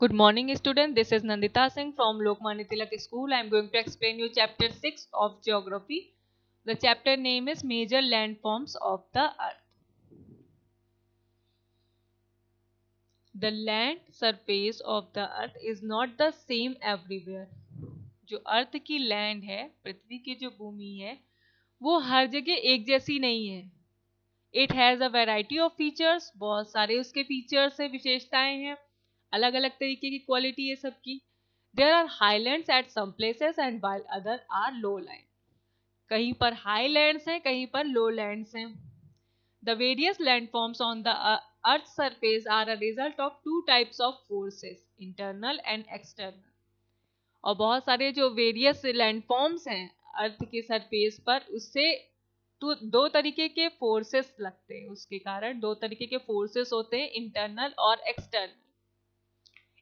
Good morning, student. This is Nandita Singh from Lokmanya Tilak School. I am going to explain you chapter 6 of geography. The chapter name is Major Landforms of the Earth. The land surface of the earth is not the same everywhere. जो अर्थ की land है, पृथ्वी की जो भूमि है, वो हर जगह एक जैसी नहीं है. It has a variety of features. बहुत सारे उसके फीचर्स है, विशेषताएं हैं, अलग अलग तरीके की क्वालिटी है सबकी. There are highlands at some places and while other are low land. कहीं पर हाईलैंड्स हैं, कहीं पर लो लैंड्स हैं. The various landforms on the earth surface are a result of two types of forces, internal and external. और बहुत सारे जो वेरियस लैंडफॉर्म्स हैं अर्थ के सरफेस पर, उससे तो दो तरीके के फोर्सेस लगते हैं. उसके कारण दो तरीके के फोर्सेस होते हैं, इंटरनल और external.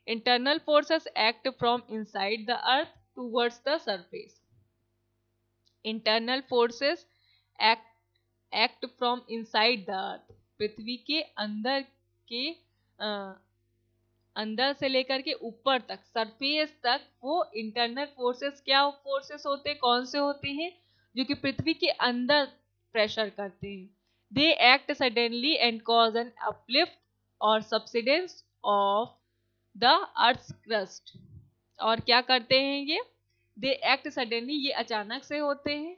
Internal forces act from inside the earth towards the surface. Internal forces act from inside the earth. पृथ्वी के अंदर के अंदर से लेकर के ऊपर तक, सरफेस तक, वो इंटरनल फोर्सेस क्या फोर्सेस होते हैं, कौन से होते हैं, जो कि पृथ्वी के अंदर प्रेशर करते हैं. They act suddenly and cause an uplift और subsidence of the earth crust. और क्या करते हैं ये? दे एक्ट सडनली, ये अचानक से होते हैं,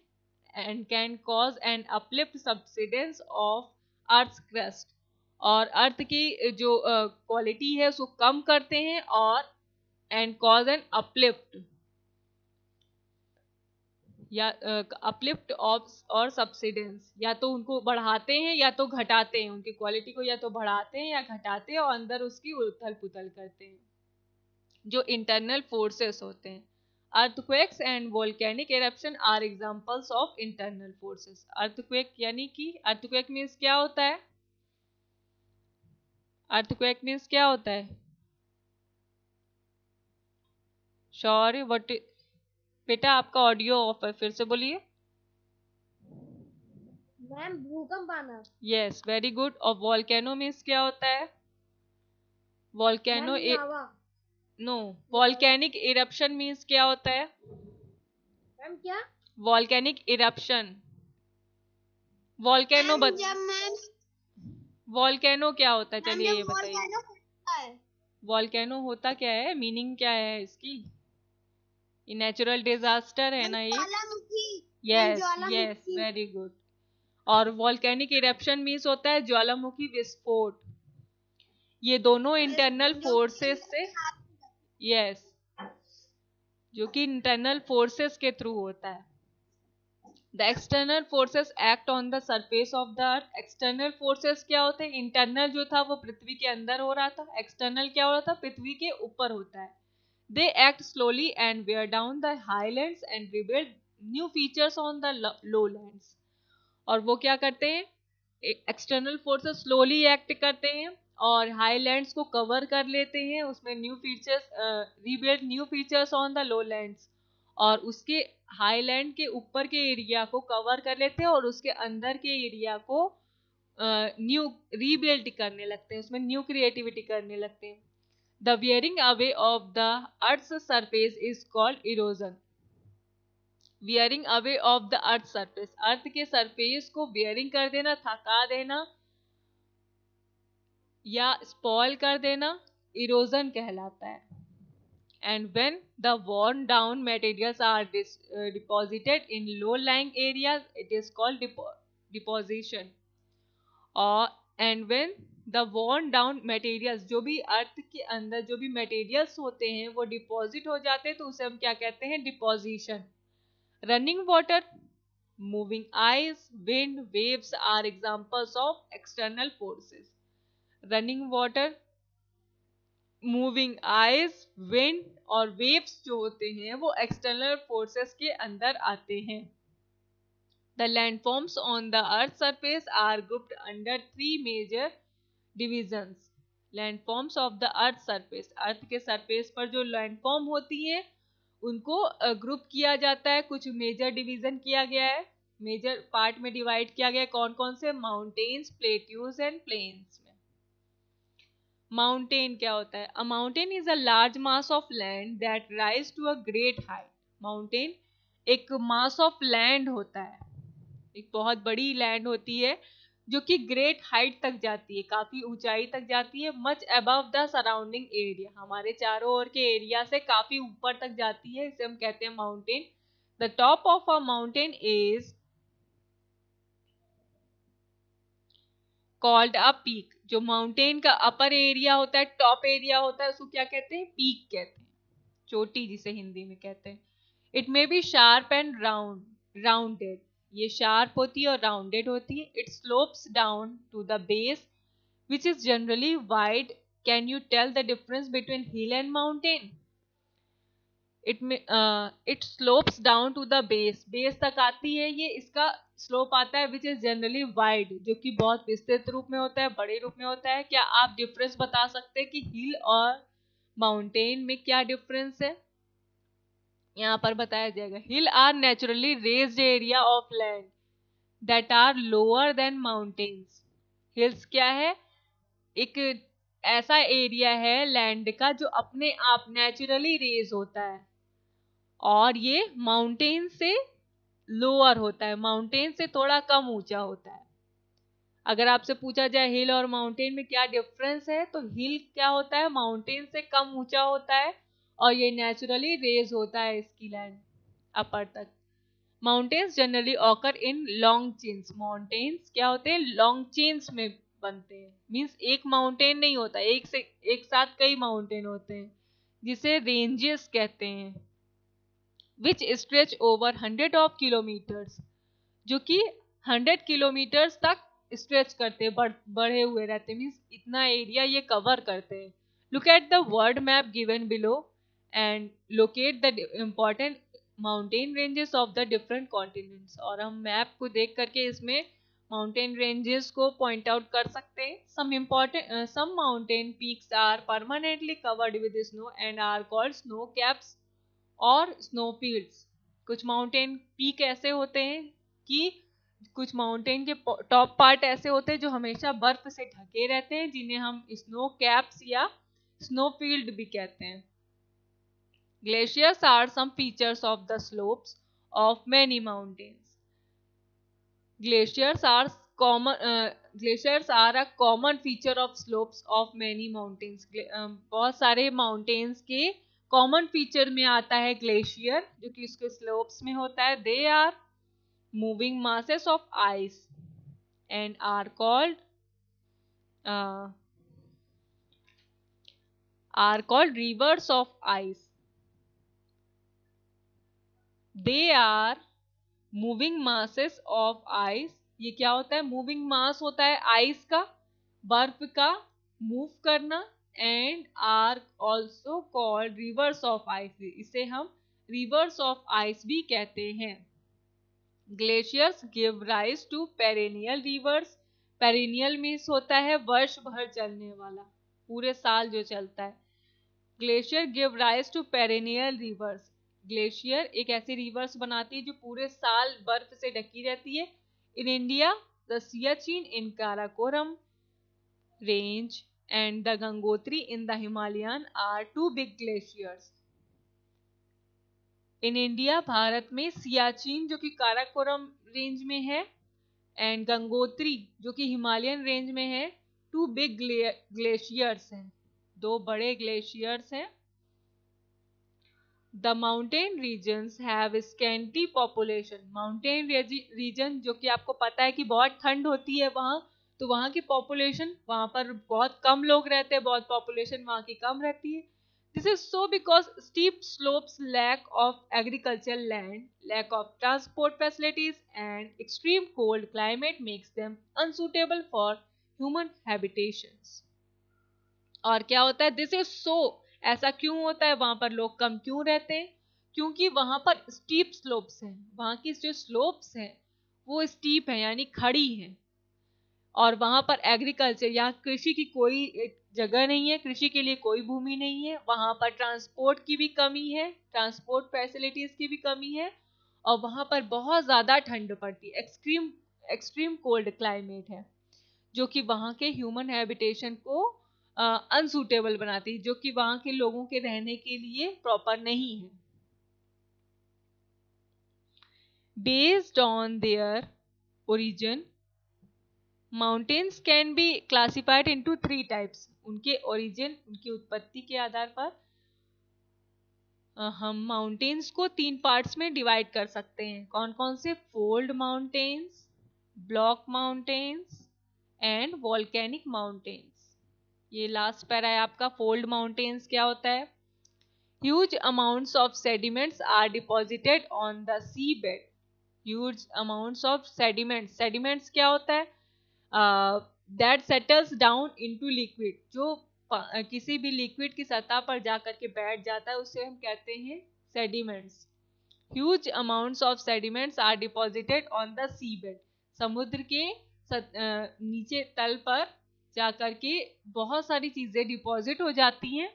and can cause an uplift subsidence of earth crust. और अर्थ की जो क्वालिटी है उसको कम करते हैं, और एंड कॉज एन अपलिफ्ट या अपलिफ्ट ऑफ और सबसिडेंस, या तो उनको बढ़ाते हैं या तो घटाते हैं, उनकी क्वालिटी को या तो बढ़ाते हैं या घटाते हैं, और अंदर उसकी उथल पुथल करते हैं. जो इंटरनल फोर्सेस होते हैं. Earthquakes and volcanic eruption are examples of internal forces. Earthquake यानी कि अर्थक्वेक मीन्स क्या होता है? अर्थक्वेक मीन्स क्या होता है? Sorry, what? बेटा आपका ऑडियो ऑफ है, फिर से बोलिए. मैम भूकंप आना. Yes, very good. और वॉल्केनो मीन्स क्या होता है? वॉल्केनो, मैम लावा. नो. वॉल्केनिक इरप्शन मीन्स क्या होता है? मैम क्या? Volcanic eruption. वॉल्केनो मैम जब मैम वॉल्केनो क्या होता है, मैम चलिए जब ये बताइए. वोल्केनो फटता है. वॉल्केनो होता क्या है, मीनिंग क्या है इसकी? ये नेचुरल डिजास्टर है मैम ना ये? ज्वालामुखी. मैम यस यस, ज्वालामुखी. Very good. और वॉल्केनिक इरप्शन मीन्स होता है ज्वालामुखी विस्फोट. ये दोनों इंटरनल जो फोर्सेस से, यस, जो कि इंटरनल फोर्सेस के थ्रू होता है. The external forces act on the surface of the earth. External forces क्या होते हैं? इंटरनल जो था वो पृथ्वी के अंदर हो रहा था, एक्सटर्नल क्या हो रहा था? पृथ्वी के ऊपर होता है. They act slowly and wear down the highlands and rebuild new features on the lowlands. और वो क्या करते हैं? एक्सटर्नल फोर्सेस स्लोली एक्ट करते हैं और हाईलैंड्स को कवर कर लेते हैं, उसमें new features, rebuild new features on the lowlands. और उसके हाईलैंड के ऊपर के एरिया को कवर कर लेते हैं और उसके अंदर के एरिया को न्यू रीबिल्ड करने लगते हैं, उसमें न्यू क्रिएटिविटी करने लगते हैं. The wearing away of the Earth's surface is called erosion. Wearing away of the Earth's surface. अर्थ के सरफेस को wearing कर देना, थका देना या स्पॉइल कर देना, इरोजन कहलाता है. And when the worn down materials are deposited in low-lying areas, it is called deposition. और and when the worn down materials, जो भी अर्थ के अंदर जो भी मटेरियल्स होते हैं वो डिपॉजिट हो जाते हैं, तो उसे हम क्या कहते हैं? Deposition. Running water, moving ice, wind, waves are examples of external forces. Running water, moving ice, wind और वेव्स जो होते हैं वो एक्सटर्नल फोर्सेस के अंदर आते हैं. The landforms on the Earth's surface are grouped under three major divisions. Landforms of the Earth's surface. अर्थ के सरफेस पर जो लैंडफॉर्म होती हैं उनको ग्रुप किया जाता है, कुछ मेजर डिवीजन किया गया है, मेजर पार्ट में डिवाइड किया गया है. कौन कौन से? माउंटेन्स, प्लेट्यूज एंड प्लेन्स में. माउंटेन क्या होता है? A mountain is a large mass of land that rise to a great height. Mountain एक मास ऑफ लैंड होता है, एक बहुत बड़ी लैंड होती है जो कि ग्रेट हाइट तक जाती है, काफी ऊंचाई तक जाती है। Much above the surrounding area, हमारे चारों ओर के एरिया से काफी ऊपर तक जाती है, इसे हम कहते हैं mountain. The top of a mountain is called a peak. जो माउंटेन का अपर एरिया होता है, टॉप एरिया होता है, उसको क्या कहते हैं? पीक कहते हैं, चोटी जिसे हिंदी में कहते हैं। It may be sharp and rounded, ये शार्प होती है और राउंडेड होती है। It slopes down to the base which is generally wide. Can you tell the difference between hill and mountain? It slopes down to the base तक आती है ये, इसका स्लोप आता है विच इज जनरली वाइड, जो कि बहुत विस्तृत रूप में होता है, बड़े रूप में होता है। क्या आप डिफरेंस बता सकते हैं कि हिल और माउंटेन में क्या डिफरेंस है? यहाँ पर बताया जाएगा। Hill are naturally raised area of land that are lower than mountains. Hills क्या है? एक ऐसा एरिया है लैंड का जो अपने आप नेचुरली रेज होता है, और ये माउंटेन से लोअर होता है, माउंटेन से थोड़ा कम ऊंचा होता है। अगर आपसे पूछा जाए हिल और माउंटेन में क्या डिफरेंस है, तो हिल क्या होता है? माउंटेन से कम ऊंचा होता है, और ये नेचुरली रेज होता है इसकी लैंड अपर तक। Mountains generally occur in long chains. Mountains क्या होते हैं? लॉन्ग चेन्स में बनते हैं, मीन्स एक माउंटेन नहीं होता, एक साथ कई माउंटेन होते हैं, जिसे रेंजेस कहते हैं। विच स्ट्रेच ओवर 100 of kilometers, जो कि 100 किलोमीटर्स तक स्ट्रेच करते हैं, बढ़े हुए रहते हैं, मीन्स इतना एरिया ये कवर करते हैं। Look at the world map given below and locate the important mountain ranges of the different continents. और हम मैप को देख करके इसमें माउंटेन रेंजेस को पॉइंट आउट कर सकते हैं। Some mountain peaks are permanently covered with snow and are called snow caps और स्नोफील्ड्स। कुछ माउंटेन पीक ऐसे होते हैं कि कुछ माउंटेन के टॉप पार्ट ऐसे होते हैं जो हमेशा बर्फ से ढके रहते हैं, जिन्हें हम स्नो कैप्स या स्नोफील्ड भी कहते हैं। Glaciers are some features of the slopes of many mountains. Glaciers are glaciers are a common feature of slopes of many mountains। बहुत सारे माउंटेन्स के कॉमन फीचर में आता है ग्लेशियर, जो कि उसके स्लोप्स में होता है। They are moving masses of ice and are called rivers of ice। they are moving masses of ice. ये क्या होता है? मूविंग मास होता है आइस का, बर्फ का मूव करना। And are also called rivers of ice, इसे हम रिवर्स ऑफ आइस भी कहते हैं। Glaciers give rise to perennial rivers. Perennial means होता है वर्ष भर चलने वाला, पूरे साल जो चलता है। Glacier give rise to perennial rivers. Glacier एक ऐसी रिवर्स बनाती है जो पूरे साल बर्फ से ढकी रहती है। In India the Siachen in Karakoram range and the Gangotri in the Himalayan are two big glaciers. In India, Bharat में, सियाचिन जो कि काराकोरम रेंज में है, एंड गंगोत्री जो कि हिमालयन रेंज में है, टू बिग ग्लेशियर्स हैं, दो बड़े ग्लेशियर्स हैं। The mountain regions have scanty population। Mountain region जो कि आपको पता है कि बहुत ठंड होती है वहाँ, तो वहाँ की पॉपुलेशन, वहाँ पर बहुत कम लोग रहते हैं, बहुत पॉपुलेशन वहाँ की कम रहती है। This is so because steep slopes, lack of agricultural land, lack of transport facilities and extreme cold climate makes them unsuitable for human habitations। और क्या होता है? दिस इज सो, ऐसा क्यों होता है? वहां पर लोग कम क्यों रहते हैं? क्योंकि वहां पर स्टीप स्लोप्स हैं, वहां की जो स्लोप्स हैं वो स्टीप है, यानी खड़ी हैं। और वहां पर एग्रीकल्चर या कृषि की कोई एक जगह नहीं है, कृषि के लिए कोई भूमि नहीं है। वहां पर ट्रांसपोर्ट की भी कमी है, ट्रांसपोर्ट फैसिलिटीज की भी कमी है, और वहां पर बहुत ज्यादा ठंड पड़ती है, एक्सट्रीम कोल्ड क्लाइमेट है, जो कि वहां के ह्यूमन हैबिटेशन को अनसूटेबल बनाती है, जो कि वहाँ के लोगों के रहने के लिए प्रॉपर नहीं है. Based on their origin, mountains can be classified into 3 types. उनके ओरिजिन, उनकी उत्पत्ति के आधार पर हम माउंटेन्स को 3 पार्ट्स में डिवाइड कर सकते हैं. कौन कौन से? Fold mountains, block mountains and volcanic mountains. ये लास्ट पैरा है आपका. फोल्ड माउंटेन्स क्या होता है? Huge amounts of sediments are deposited on the sea bed. Huge amounts of sediments. Sediments क्या होता है? That settles down into liquid. जो किसी भी लिक्विड की सतह पर जाकर के बैठ जाता है, उसे हम कहते हैं sediments. Huge amounts of sediments are deposited on the sea bed. समुद्र के नीचे तल पर जाकर के बहुत सारी चीजें डिपॉजिट हो जाती हैं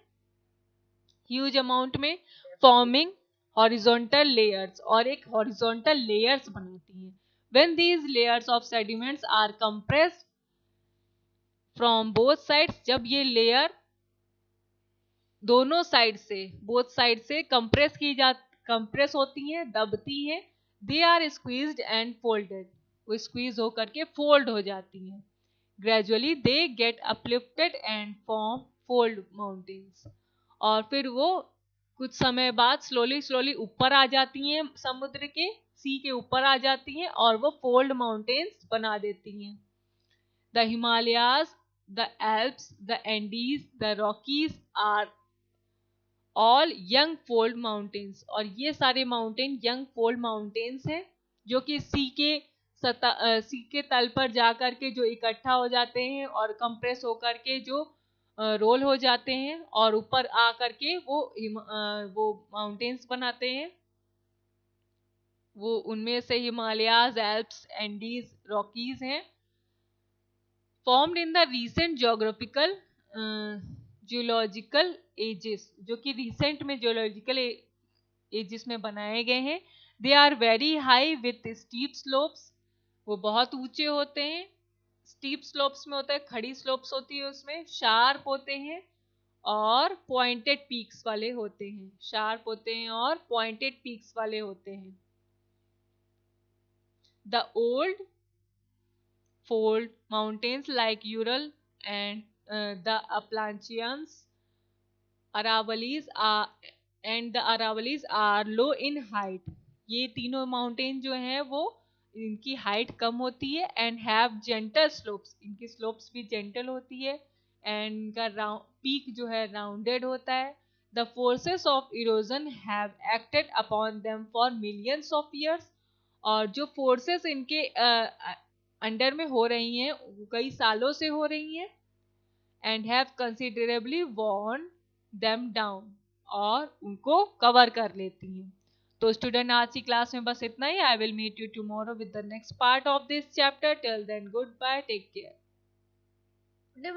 ह्यूज अमाउंट में, फॉर्मिंग हॉरिजॉन्टल लेयर्स, और एक हॉरिजॉन्टल लेयर्स बनाती हैं. When these layers of sediments are compressed from both sides, जब ये लेयर दोनों साइड से, बोथ साइड से कंप्रेस होती हैं, दबती हैं, they are squeezed and folded. वो स्क्वीज होकर के फोल्ड हो जाती हैं. Gradually they get uplifted and form fold mountains. और फिर वो कुछ समय बाद स्लोली ऊपर आ जाती हैं, समुद्र के सी के ऊपर आ जाती हैं और वो फोल्ड माउंटेन्स बना देती हैं. The Himalayas, the Alps, the Andes, the Rockies are all young fold mountains. और ये सारे माउंटेन यंग फोल्ड माउंटेन्स हैं, जो कि सी के तल पर जाकर के जो इकट्ठा हो जाते हैं और कंप्रेस होकर के जो रोल हो जाते हैं और ऊपर आ करके वो माउंटेन्स बनाते हैं. वो उनमें से हिमालयाज, एल्प्स, एंडीज, रॉकीज हैं. Formed in the recent geological ages, जो कि रिसेंट में जियोलॉजिकल एजेस में बनाए गए हैं. They are very high with steep slopes. वो बहुत ऊंचे होते हैं. स्टीप स्लोप्स में होता है, खड़ी स्लोप्स होती है उसमें. शार्प होते हैं और पॉइंटेड पीक्स वाले होते हैं. शार्प होते हैं और पॉइंटेड पीक्स वाले होते हैं. The old fold mountains like Ural and the Appalachians, Aravallis and the Aravallis are low in height. ये तीनों माउंटेन जो हैं वो इनकी हाइट कम होती है एंड हैव जेंटल स्लोप्स. इनकी स्लोप्स भी जेंटल होती है एंड इनका पीक जो है राउंडेड होता है. The forces of erosion have acted upon them for millions of years. और जो फोर्सेस इनके अंडर में हो रही हैं, कई सालों से हो रही हैं. And have considerably worn them down, और उनको कवर कर लेती हैं. तो स्टूडेंट, आज की क्लास में बस इतना ही. I will meet you tomorrow with the next part of this chapter. Till then, goodbye, take care. Ma'am.